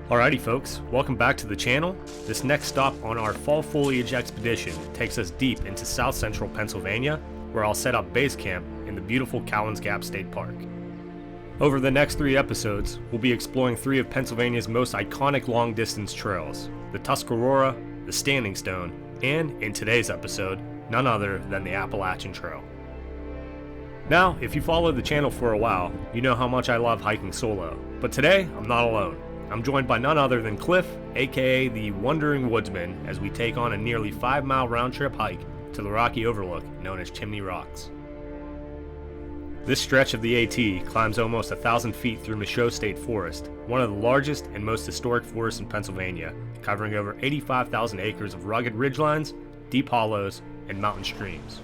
Alrighty folks, welcome back to the channel. This next stop on our fall foliage expedition takes us deep into south central Pennsylvania, where I'll set up base camp in the beautiful Cowans Gap State Park. Over the next 3 episodes, we'll be exploring 3 of Pennsylvania's most iconic long distance trails, the Tuscarora, the Standing Stone, and in today's episode, none other than the Appalachian Trail. Now, if you followed the channel for a while, you know how much I love hiking solo, but today I'm not alone. I'm joined by none other than Cliff, aka the Wandering Woodsman, as we take on a nearly 5-mile round-trip hike to the rocky overlook known as Chimney Rocks. This stretch of the AT climbs almost 1,000 feet through Michaud State Forest, one of the largest and most historic forests in Pennsylvania, covering over 85,000 acres of rugged ridgelines, deep hollows, and mountain streams.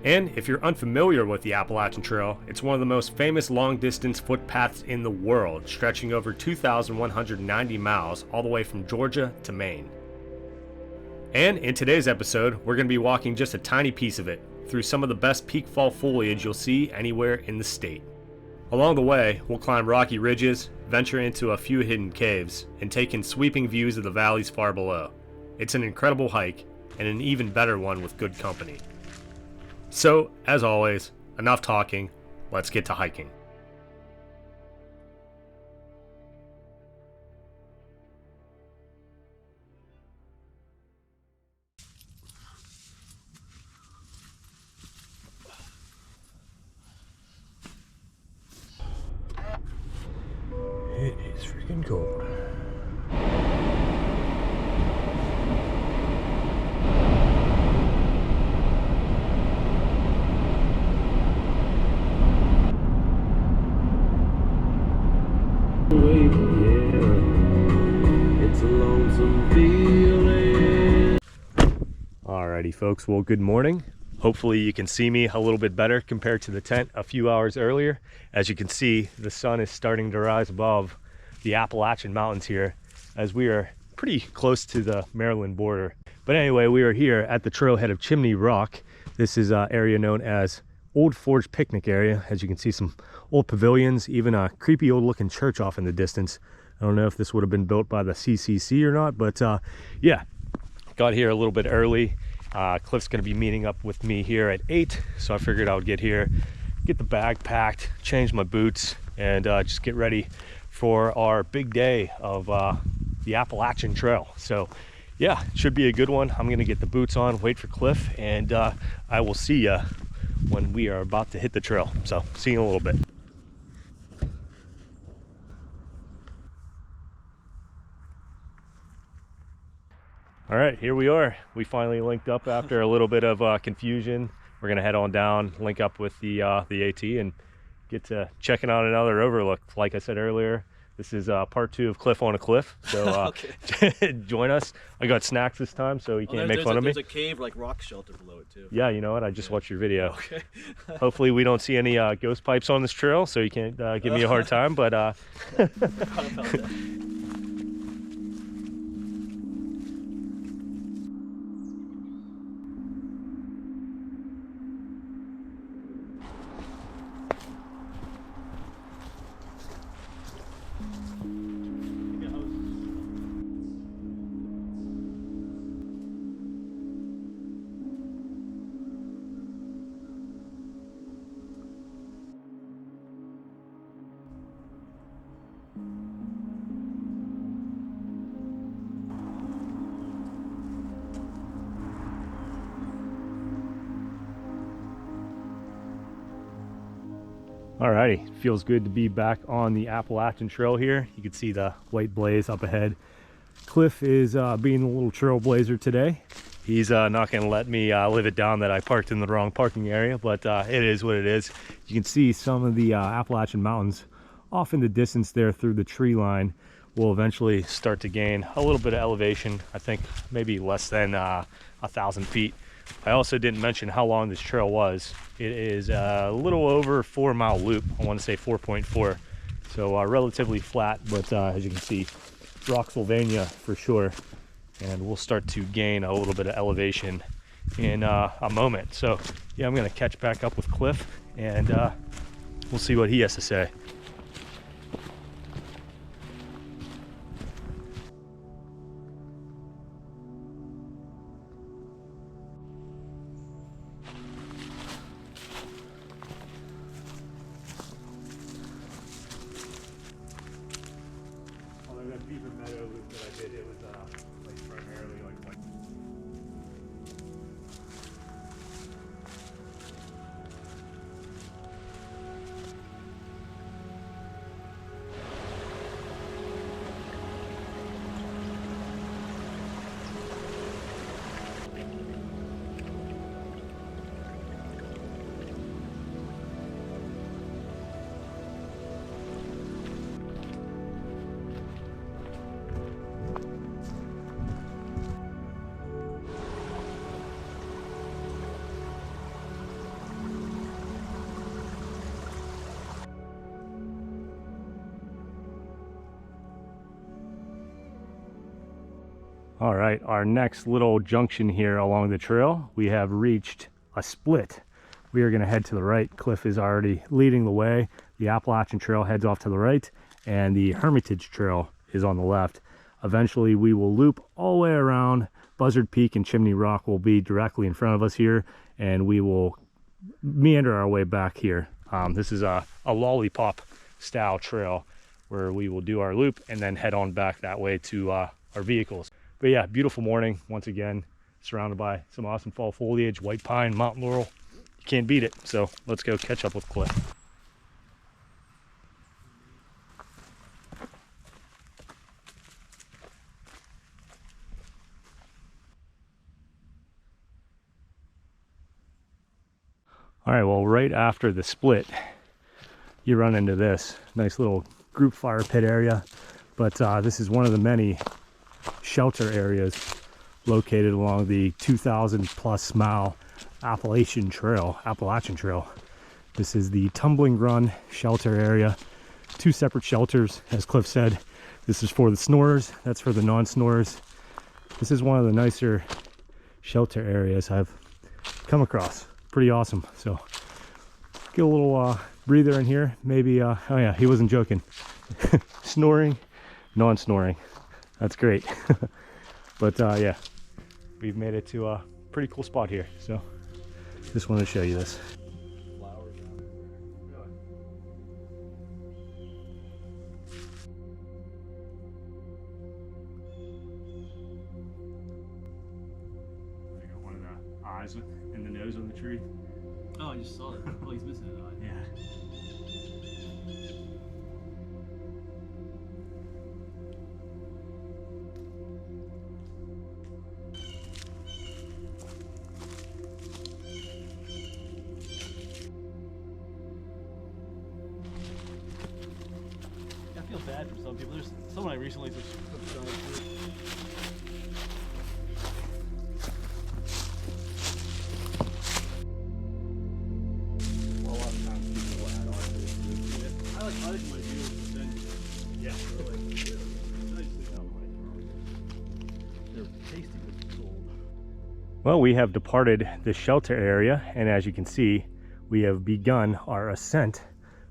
And if you're unfamiliar with the Appalachian Trail, it's one of the most famous long-distance footpaths in the world, stretching over 2,190 miles all the way from Georgia to Maine. And in today's episode, we're going to be walking just a tiny piece of it, through some of the best peak fall foliage you'll see anywhere in the state. Along the way, we'll climb rocky ridges, venture into a few hidden caves, and take in sweeping views of the valleys far below. It's an incredible hike, and an even better one with good company. So, as always, enough talking, let's get to hiking. It is freaking cold. Alrighty folks, well good morning. Hopefully you can see me a little bit better compared to the tent a few hours earlier. As you can see, the sun is starting to rise above the Appalachian Mountains here, as we are pretty close to the Maryland border. But anyway, we are here at the trailhead of Chimney Rock. This is an area known as Old Forge Picnic Area. As you can see, some old pavilions, even a creepy old looking church off in the distance. I don't know if this would have been built by the CCC or not, but yeah, got here a little bit early. Cliff's gonna be meeting up with me here at 8, so I figured I would get here, get the bag packed, change my boots, and just get ready for our big day of the Appalachian Trail. So yeah, it should be a good one. I'm gonna get the boots on, wait for Cliff, and I will see you when we are about to hit the trail. So see you in a little bit. All right, here we are. We finally linked up after a little bit of confusion. We're gonna head on down, link up with the AT, and get to checking out another overlook. Like I said earlier, this is part 2 of Cliff on a Cliff. So join us. I got snacks this time, so you can't make fun of me. There's a cave, like rock shelter below it too. Yeah, you know what? I just watched your video. Okay. Hopefully we don't see any ghost pipes on this trail, so you can't give me a hard time. But alrighty, feels good to be back on the Appalachian Trail here. You can see the white blaze up ahead. Cliff is being a little trailblazer today. He's not going to let me live it down that I parked in the wrong parking area, but it is what it is. You can see some of the Appalachian Mountains off in the distance there through the tree line. We'll eventually start to gain a little bit of elevation. I think maybe less than 1,000 feet. I also didn't mention how long this trail was. It is a little over 4-mile loop. I want to say 4.4. So relatively flat, but as you can see, Rocksylvania for sure. And we'll start to gain a little bit of elevation in a moment. So yeah, I'm gonna catch back up with Cliff and we'll see what he has to say. loop that I did, it was like primarily like white. All right, our next little junction here along the trail, we have reached a split. We are going to head to the right. Cliff is already leading the way. The Appalachian Trail heads off to the right, and the Hermitage Trail is on the left. Eventually, we will loop all the way around. Buzzard Peak and Chimney Rock will be directly in front of us here, and we will meander our way back here. This is a lollipop style trail where we will do our loop and then head on back that way to our vehicles. But yeah, beautiful morning once again, surrounded by some awesome fall foliage, white pine, mountain laurel. You can't beat it. So let's go catch up with Cliff. All right, well, right after the split, you run into this nice little group fire pit area. But this is one of the many shelter areas located along the 2,000 plus mile Appalachian Trail. This is the Tumbling Run shelter area. Two separate shelters, as Cliff said. This is for the snorers, that's for the non-snorers. This is one of the nicer shelter areas I've come across. Pretty awesome. So get a little breather in here. Maybe, oh yeah, he wasn't joking. Snoring, non-snoring. That's great. But yeah, we've made it to a pretty cool spot here. So just wanted to show you this. I got one of the eyes and the nose on the tree. Oh, I just saw it. Oh, he's missing an eye. Yeah. I feel bad for some people. There's someone I recently subscribed to. I like my view of Ascent. Yeah. They're tasty but cold. Well, we have departed the shelter area, and as you can see, we have begun our ascent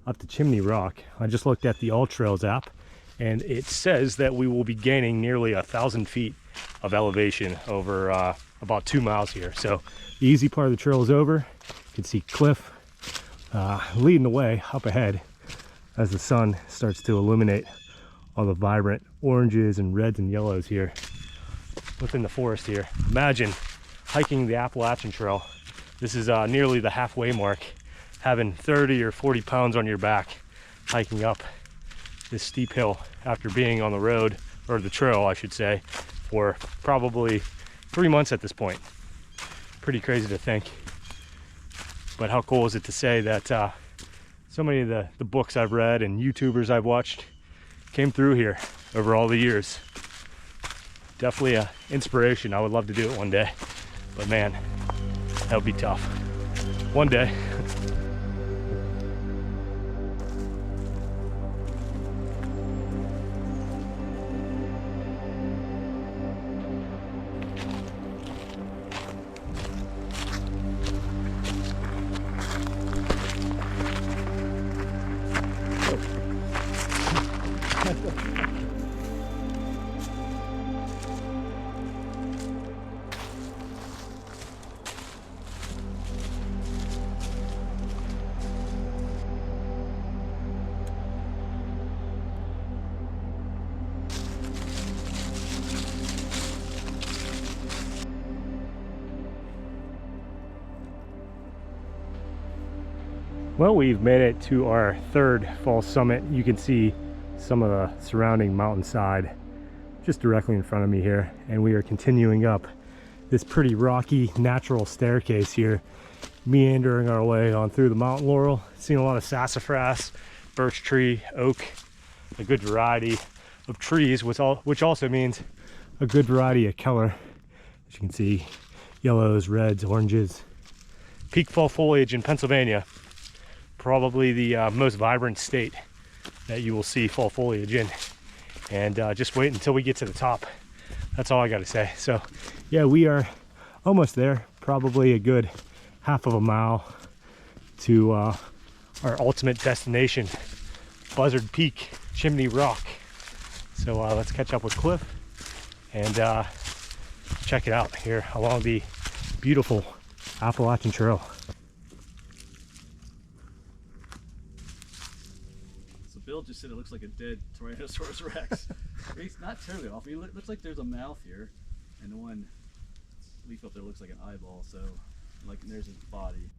up to Chimney Rock. I just looked at the All Trails app, and it says that we will be gaining nearly 1,000 feet of elevation over about 2 miles here. So the easy part of the trail is over. You can see Cliff leading the way up ahead as the sun starts to illuminate all the vibrant oranges and reds and yellows here within the forest here. Imagine hiking the Appalachian Trail. This is nearly the halfway mark, having 30 or 40 pounds on your back hiking up this steep hill after being on the road, or the trail I should say, for probably 3 months at this point. Pretty crazy to think. But how cool is it to say that so many of the books I've read and YouTubers I've watched came through here over all the years. Definitely an inspiration. I would love to do it one day, but man, that would be tough. One day. Well, we've made it to our third fall summit. You can see some of the surrounding mountainside just directly in front of me here, and we are continuing up this pretty rocky natural staircase here, meandering our way on through the mountain laurel. Seeing a lot of sassafras, birch tree, oak, a good variety of trees, which also means a good variety of color. As you can see, yellows, reds, oranges. Peak fall foliage in Pennsylvania, probably the most vibrant state that you will see fall foliage in. And just wait until we get to the top. That's all I got to say. So yeah, we are almost there, probably a good half of a mile to our ultimate destination, Buzzard Peak, Chimney Rock. So let's catch up with Cliff and check it out here along the beautiful Appalachian Trail. So Bill just said it looks like a dead Tyrannosaurus Rex. It's not terribly off. It looks like there's a mouth here, and the one leaf up there looks like an eyeball. So, like, there's his body.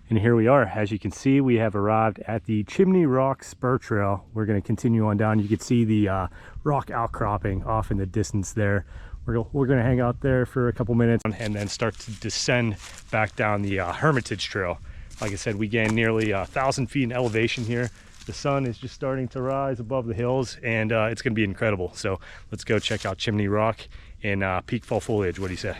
And here we are. As you can see, we have arrived at the Chimney Rock Spur Trail. We're going to continue on down. You can see the rock outcropping off in the distance there. We're going to hang out there for a couple minutes and then start to descend back down the Hermitage Trail. Like I said, we gained nearly 1,000 feet in elevation here. The sun is just starting to rise above the hills, and it's going to be incredible. So let's go check out Chimney Rock in peak fall foliage. What do you say?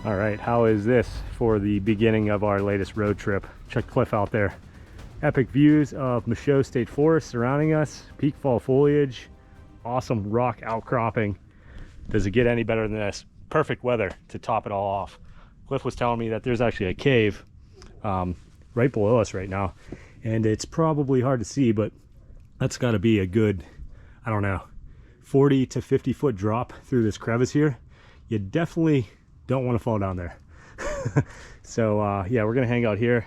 All right, how is this for the beginning of our latest road trip? Check Cliff out there. Epic views of Michaud State Forest surrounding us, peak fall foliage, awesome rock outcropping. Does it get any better than this? Perfect weather to top it all off. Cliff was telling me that there's actually a cave right below us right now, and it's probably hard to see, but that's got to be a good, I don't know, 40 to 50 foot drop through this crevice here. You definitely don't want to fall down there. So yeah, we're gonna hang out here.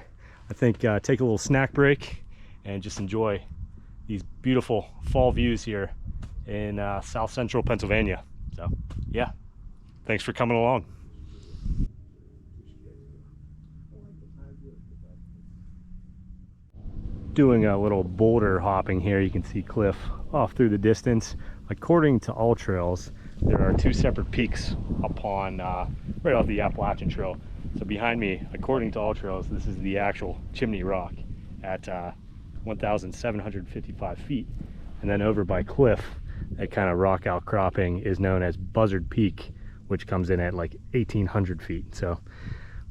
I think take a little snack break and just enjoy these beautiful fall views here in south central Pennsylvania. So yeah, thanks for coming along. Doing a little boulder hopping here. You can see Cliff off through the distance. According to All Trails, there are two separate peaks upon right off the Appalachian Trail. So behind me, according to All Trails, this is the actual Chimney Rock at 1,755 feet. And then over by Cliff, that kind of rock outcropping is known as Buzzard Peak, which comes in at like 1,800 feet. So I'm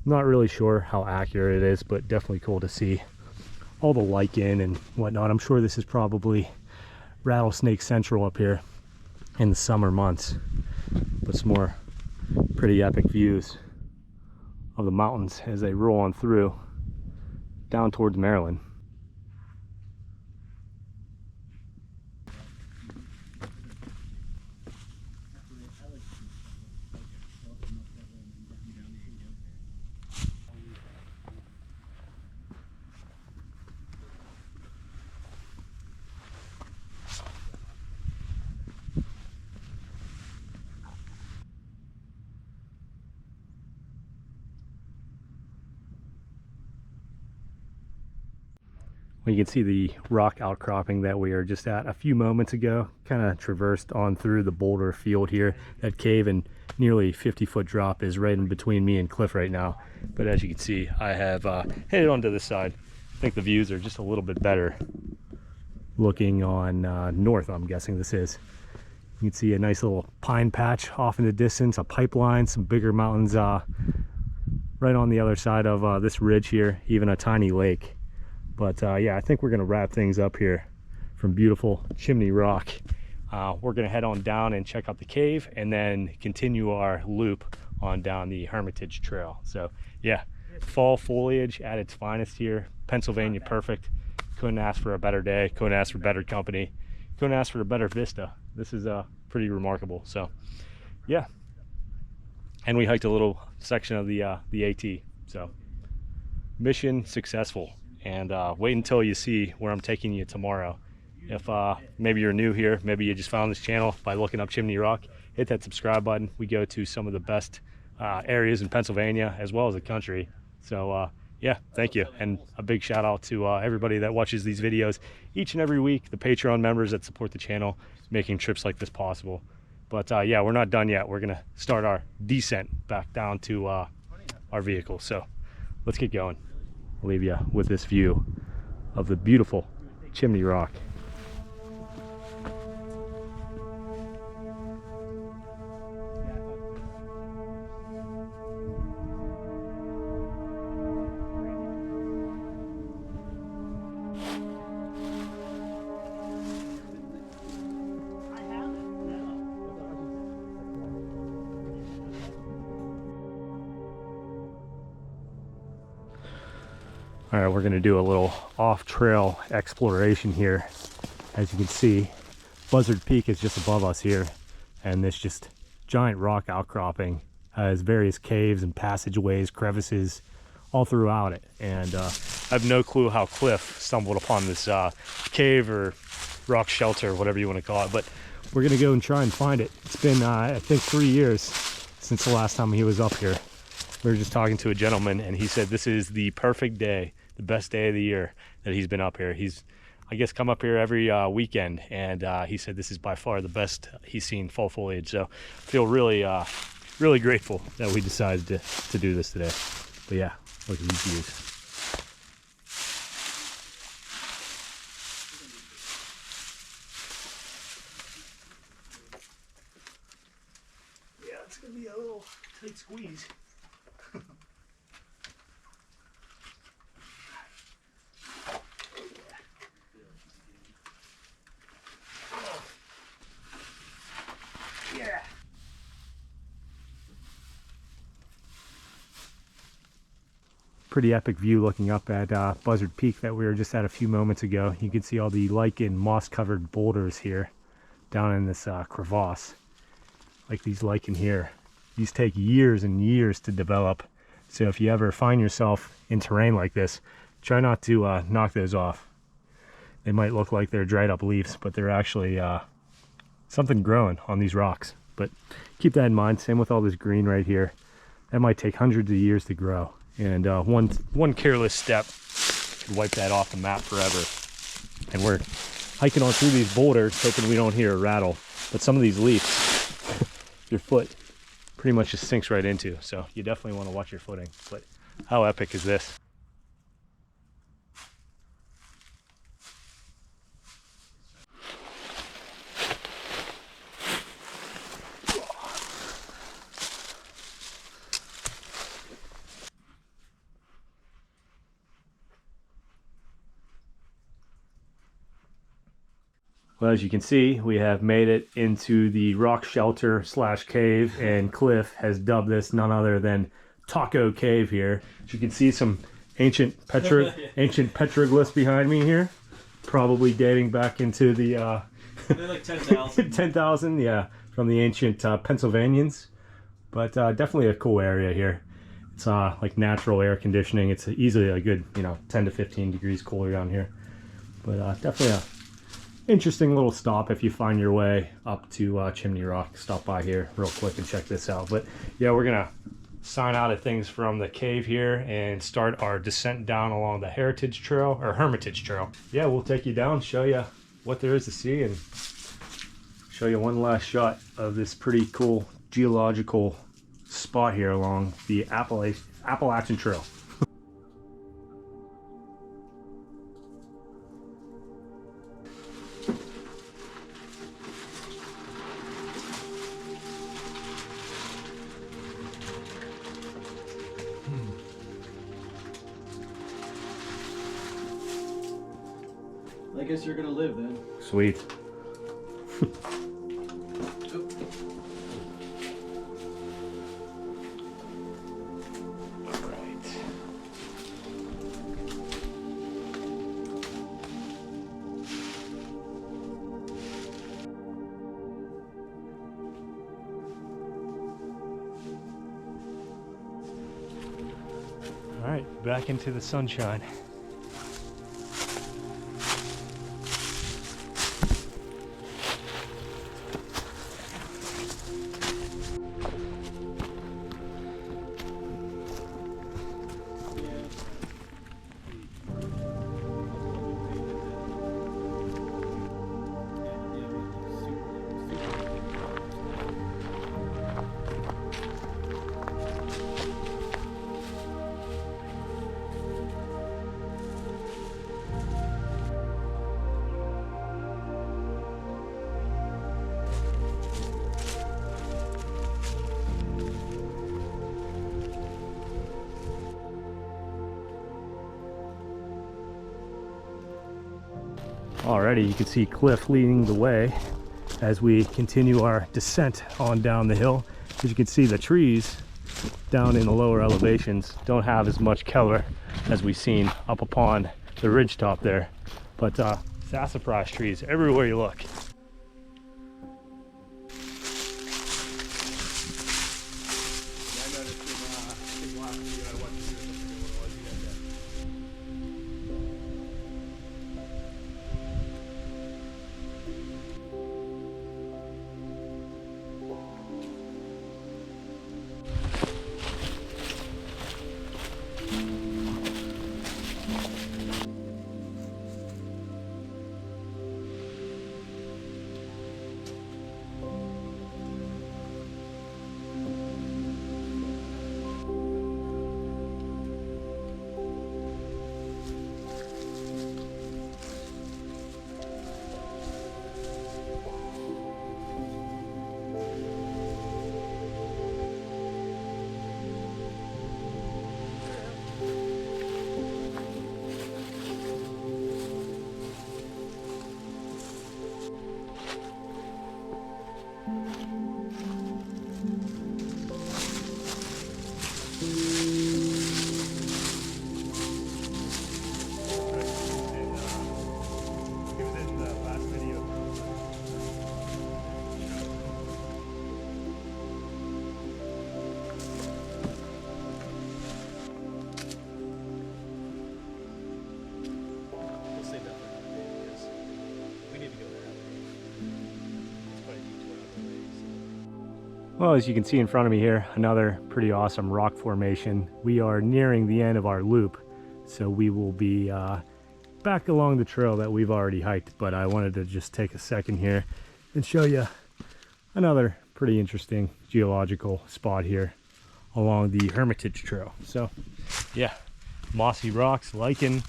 not really sure how accurate it is, but definitely cool to see all the lichen and whatnot. I'm sure this is probably Rattlesnake Central up here in the summer months. But some more Pretty epic views of the mountains as they roll on through down towards Maryland. You can see the rock outcropping that we are just at a few moments ago. Kind of traversed on through the boulder field here. That cave and nearly 50-foot drop is right in between me and Cliff right now. But as you can see, I have headed onto this side. I think the views are just a little bit better looking on north, I'm guessing this is. You can see a nice little pine patch off in the distance, a pipeline, some bigger mountains right on the other side of this ridge here, even a tiny lake. But yeah, I think we're gonna wrap things up here from beautiful Chimney Rock. We're gonna head on down and check out the cave and then continue our loop on down the Hermitage Trail. So yeah, fall foliage at its finest here. Pennsylvania perfect. Couldn't ask for a better day, couldn't ask for better company, couldn't ask for a better vista. This is pretty remarkable. So yeah, and we hiked a little section of the AT. So mission successful. And wait until you see where I'm taking you tomorrow. If maybe you're new here, maybe you just found this channel by looking up Chimney Rock, hit that subscribe button. We go to some of the best areas in Pennsylvania as well as the country. So yeah, thank you. And a big shout out to everybody that watches these videos each and every week, the Patreon members that support the channel, making trips like this possible. But yeah, we're not done yet. We're gonna start our descent back down to our vehicle. So let's get going. I'll leave you with this view of the beautiful Chimney Rock. All right, we're gonna do a little off-trail exploration here. As you can see, Buzzard Peak is just above us here, and this just giant rock outcropping has various caves and passageways, crevices all throughout it. And I have no clue how Cliff stumbled upon this cave or rock shelter, whatever you want to call it, but we're gonna go and try and find it. It's been, I think, 3 years since the last time he was up here. We were just talking to a gentleman and he said this is the perfect day, the best day of the year that he's been up here. He's, I guess, come up here every weekend, and he said this is by far the best he's seen fall foliage. So I feel really, really grateful that we decided to do this today. But yeah, look at these views. Yeah, it's gonna be a little tight squeeze. Pretty epic view looking up at Buzzard Peak that we were just at a few moments ago. You can see all the lichen moss-covered boulders here down in this crevasse. Like these lichen here. These take years and years to develop. So if you ever find yourself in terrain like this, try not to knock those off. They might look like they're dried up leaves, but they're actually something growing on these rocks. But keep that in mind. Same with all this green right here. That might take hundreds of years to grow. And one careless step could wipe that off the map forever. And we're hiking on through these boulders, hoping we don't hear a rattle. But some of these leaps, your foot pretty much just sinks right into. So you definitely want to watch your footing. But how epic is this? Well, as you can see, we have made it into the rock shelter slash cave, and Cliff has dubbed this none other than Taco Cave here. As you can see, some ancient petroglyphs behind me here, probably dating back into the they're like 10,000. 10,000, yeah, from the ancient Pennsylvanians. But definitely a cool area here. It's like natural air conditioning. It's easily a good, 10 to 15 degrees cooler down here. But definitely a interesting little stop if you find your way up to Chimney Rock. Stop by here real quick and check this out. But yeah, we're gonna sign out of things from the cave here and start our descent down along the Hermitage Trail. Yeah, we'll take you down, show you what there is to see, and show you one last shot of this pretty cool geological spot here along the Appalachian Trail. I guess you're gonna live then. Sweet. All right, back into the sunshine. Already you can see Cliff leading the way as we continue our descent on down the hill. As you can see, the trees down in the lower elevations don't have as much color as we've seen up upon the ridge top there, but sassafras trees everywhere you look. Well, as you can see in front of me here, another pretty awesome rock formation. We are nearing the end of our loop, so we will be back along the trail that we've already hiked, but I wanted to just take a second here and show you another pretty interesting geological spot here along the Hermitage Trail. So yeah, mossy rocks, lichen.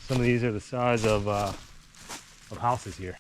Some of these are the size of houses here.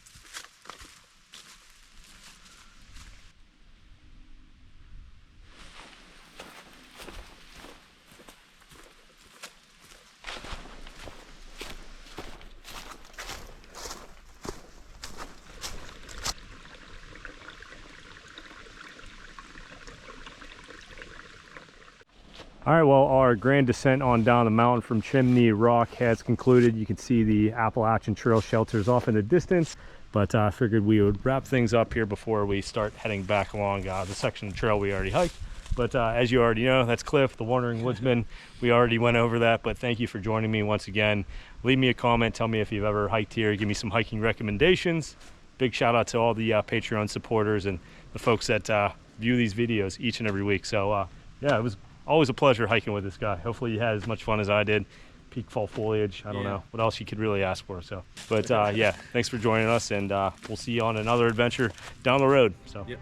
All right, well, our grand descent on down the mountain from Chimney Rock has concluded. You can see the Appalachian Trail shelters off in the distance, but I figured we would wrap things up here before we start heading back along the section of trail we already hiked. But as you already know, that's Cliff, the Wandering Woodsman. We already went over that, but thank you for joining me once again. Leave me a comment, tell me if you've ever hiked here, give me some hiking recommendations. Big shout out to all the Patreon supporters and the folks that view these videos each and every week. So yeah, it was always a pleasure hiking with this guy. Hopefully you had as much fun as I did. Peak fall foliage, I don't know what else you could really ask for. So, but yeah, thanks for joining us, and we'll see you on another adventure down the road. So. Yep.